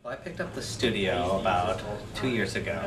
Well, I picked up the studio about 2 years ago,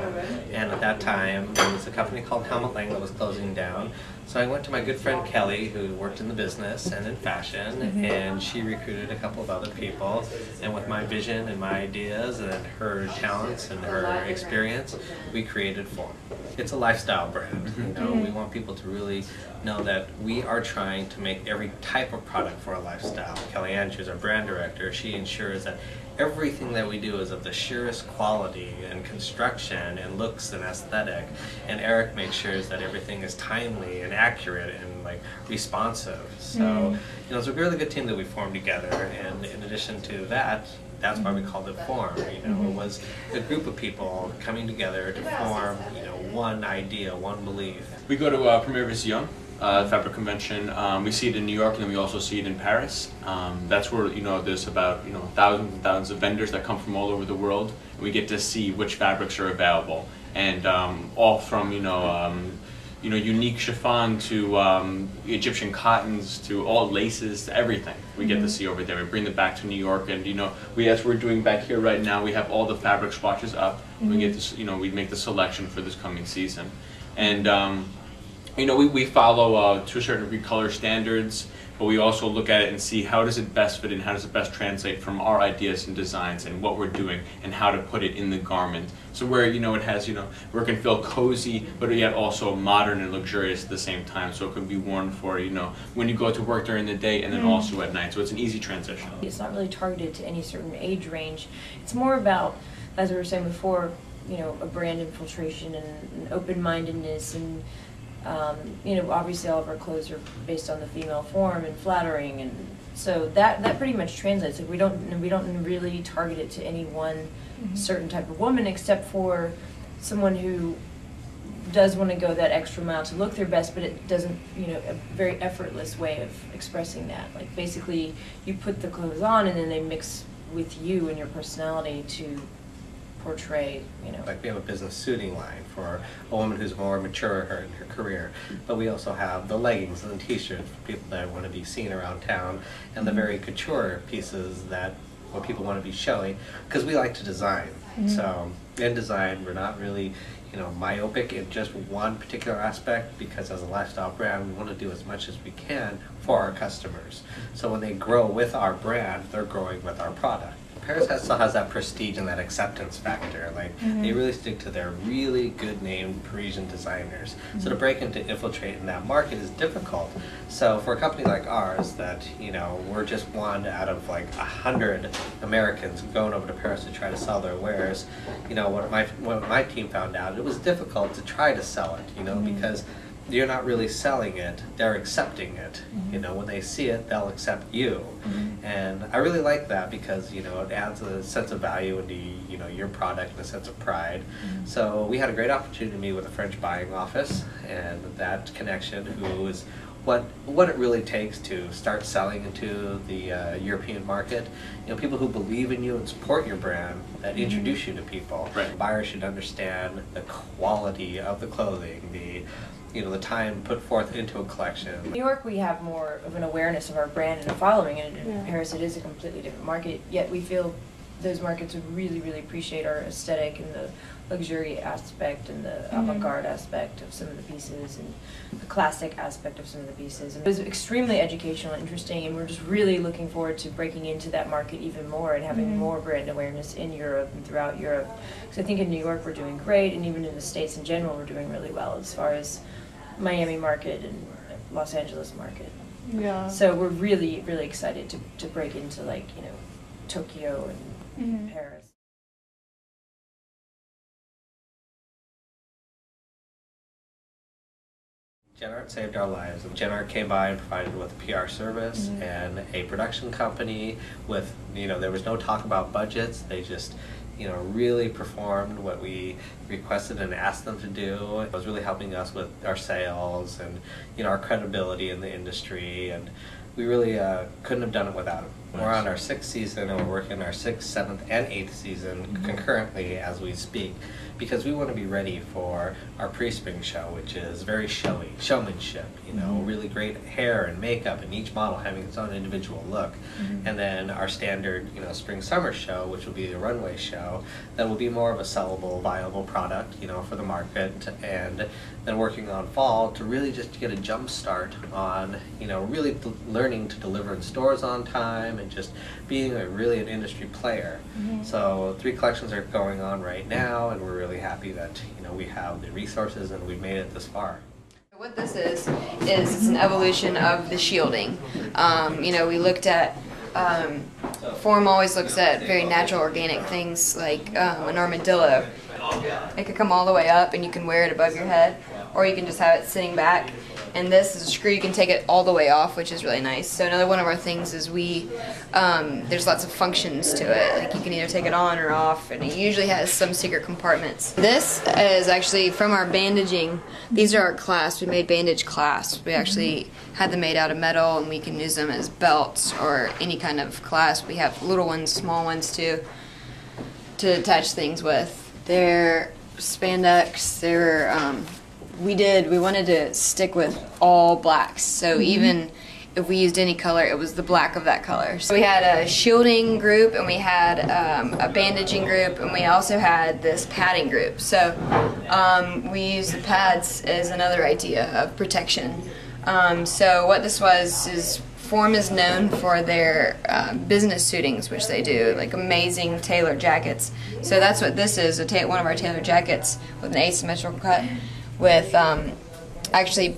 and at that time there was a company called Helmut Lang that was closing down. So I went to my good friend Kelly, who worked in the business and in fashion, and she recruited a couple of other people. And with my vision and my ideas and her talents and her experience, we created Form. It's a lifestyle brand. We want people to really know that we are trying to make every type of product for a lifestyle. Kelly Ann, who's our brand director, she ensures that everything that we do is of the sheerest quality and construction and looks and aesthetic. And Eric makes sure that everything is timely and accurate and responsive. So it's a really good team that we formed together. And in addition to that, that's why we called it Form. It was a group of people coming together to form one idea, one belief. We go to Premier Vision, fabric convention. We see it in New York, and then we also see it in Paris. That's where there's about thousands and thousands of vendors that come from all over the world, and we get to see which fabrics are available, and all from unique chiffon to Egyptian cottons to all laces to everything we get to see over there. We bring them back to New York, and as we're doing back here right now, we have all the fabric swatches up. We get this, we make the selection for this coming season, and we follow to a certain degree color standards, but we also look at it and see how does it best fit in, how does it best translate from our ideas and designs and what we're doing and how to put it in the garment. So where it has where it can feel cozy but yet also modern and luxurious at the same time. So it can be worn for when you go to work during the day and then also at night. So it's an easy transition. It's not really targeted to any certain age range. It's more about, as we were saying before, a brand infiltration and an open-mindedness and obviously all of our clothes are based on the female form and flattering, and so that pretty much translates. We don't really target it to any one certain type of woman, except for someone who does want to go that extra mile to look their best, but it doesn't, a very effortless way of expressing that. Like basically, you put the clothes on and then they mix with you and your personality to portray, Like we have a business suiting line for a woman who's more mature in her career, but we also have the leggings and the t-shirts for people that want to be seen around town, and the very couture pieces that what people want to be showing, because we like to design. So in design, we're not really myopic in just one particular aspect, because as a lifestyle brand, we want to do as much as we can for our customers. So when they grow with our brand, they're growing with our product. Paris still has that prestige and that acceptance factor. They really stick to their really good named Parisian designers. So to break into infiltrate in that market is difficult. So for a company like ours that, we're just one out of 100 Americans going over to Paris to try to sell their wares, what my team found out, it was difficult to try to sell it, because you're not really selling it, they're accepting it. When they see it, they'll accept you. And I really like that because, it adds a sense of value into, your product and a sense of pride. So we had a great opportunity to meet with a French buying office, and that connection, who is what it really takes to start selling into the European market. People who believe in you and support your brand, that introduce you to people. Right. Buyers should understand the quality of the clothing, the time put forth into a collection. In New York, we have more of an awareness of our brand and a following, and in Paris it is a completely different market, yet we feel those markets would really, really appreciate our aesthetic and the luxury aspect and the avant-garde aspect of some of the pieces and the classic aspect of some of the pieces. And it was extremely educational and interesting, and we're just really looking forward to breaking into that market even more and having more brand awareness in Europe and throughout Europe. Because I think in New York we're doing great, and even in the States in general we're doing really well as far as Miami market and Los Angeles market. Yeah. So we're really, really excited to break into Tokyo and Paris. Genart saved our lives. Genart came by and provided with a PR service and a production company with, there was no talk about budgets. They just, really performed what we requested and asked them to do. It was really helping us with our sales and, our credibility in the industry, and we really couldn't have done it without them. We're on our 6th season, and we're working our 6th, 7th, and 8th season concurrently as we speak, because we want to be ready for our pre-spring show, which is very showy, showmanship, you know, really great hair and makeup, and each model having its own individual look. And then our standard, you know, spring-summer show, which will be the runway show, that will be more of a sellable, viable product, you know, for the market, and then working on fall to really just get a jump start on, you know, really learning to deliver in stores on time and just being really an industry player. So 3 collections are going on right now, and we're really happy that, you know, we have the resources and we've made it this far. What this is it's an evolution of the shielding. You know, we looked at, Form always looks at very natural organic things like an armadillo. It could come all the way up and you can wear it above your head, or you can just have it sitting back. And this is a screw, you can take it all the way off, which is really nice. So another one of our things is there's lots of functions to it. Like you can either take it on or off, and it usually has some secret compartments. This is actually from our bandaging. These are our clasps. We made bandage clasps. We actually had them made out of metal, and we can use them as belts or any kind of clasp. We have little ones, small ones too, to attach things with. They're spandex. They're we wanted to stick with all blacks, so even if we used any color, it was the black of that color. So we had a shielding group, and we had a bandaging group, and we also had this padding group. So we used the pads as another idea of protection. So what this was is Form is known for their business suitings, which they do, like amazing tailored jackets. So that's what this is, one of our tailored jackets with an asymmetrical cut. With actually,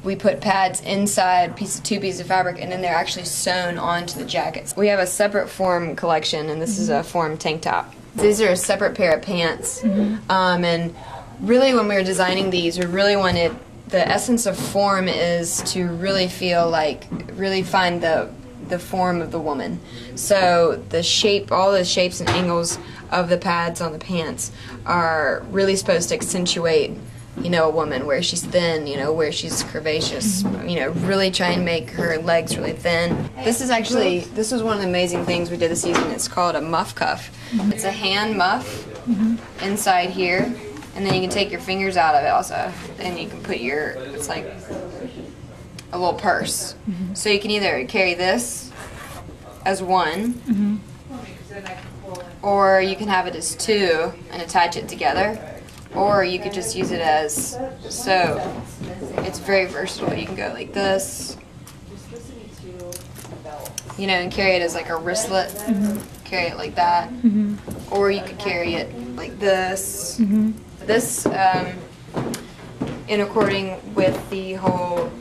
we put pads inside 2 pieces of fabric, and then they're actually sewn onto the jackets. We have a separate Form collection, and this is a Form tank top. These are a separate pair of pants, and really when we were designing these, we really wanted, the essence of Form is to really feel like, really find the form of the woman. So the shape, all the shapes and angles of the pads on the pants are really supposed to accentuate, you know, a woman, where she's thin, you know, where she's curvaceous, you know, really try and make her legs really thin. This was one of the amazing things we did this season. It's called a muff cuff. It's a hand muff inside here, and then you can take your fingers out of it also, and you can put it's like a little purse. So you can either carry this as one, or you can have it as 2 and attach it together. Or you could just use it as so. It's very versatile. You can go like this, you know, and carry it as like a wristlet. Carry it like that, or you could carry it like this. This, in according with the whole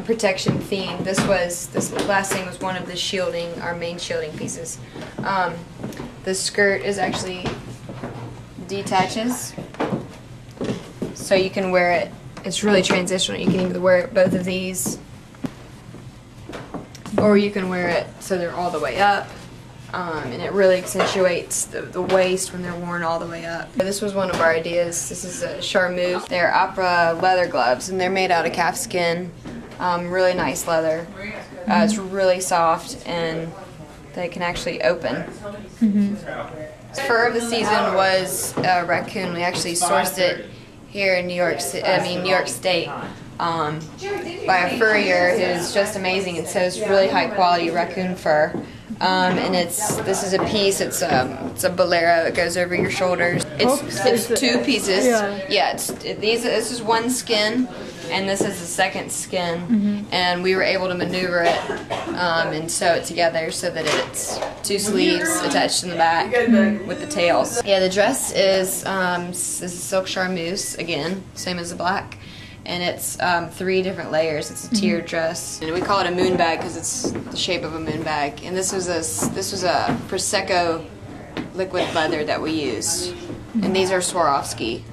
protection theme, this last thing was one of the shielding, our main shielding pieces. The skirt is actually detaches, so you can wear it. It's really transitional. You can either wear both of these, or you can wear it so they're all the way up, and it really accentuates the waist when they're worn all the way up. This was one of our ideas. This is a charmeuse. They're opera leather gloves, and they're made out of calf skin. Really nice leather. It's really soft, and they can actually open. Fur of the season was raccoon. We actually sourced it here in New York State, by a furrier who's just amazing, and so it's really high quality raccoon fur. And this is a piece. It's a bolero. It goes over your shoulders. It's 2 pieces. Yeah. This is one skin, and this is the second skin. And we were able to maneuver it and sew it together so that it's 2 sleeves attached in the back with the tails. Yeah, the dress is this is silk charmeuse again, same as the black. And it's 3 different layers. It's a tiered dress, and we call it a moon bag because it's the shape of a moon bag. And this was a Prosecco liquid leather that we used, and these are Swarovski.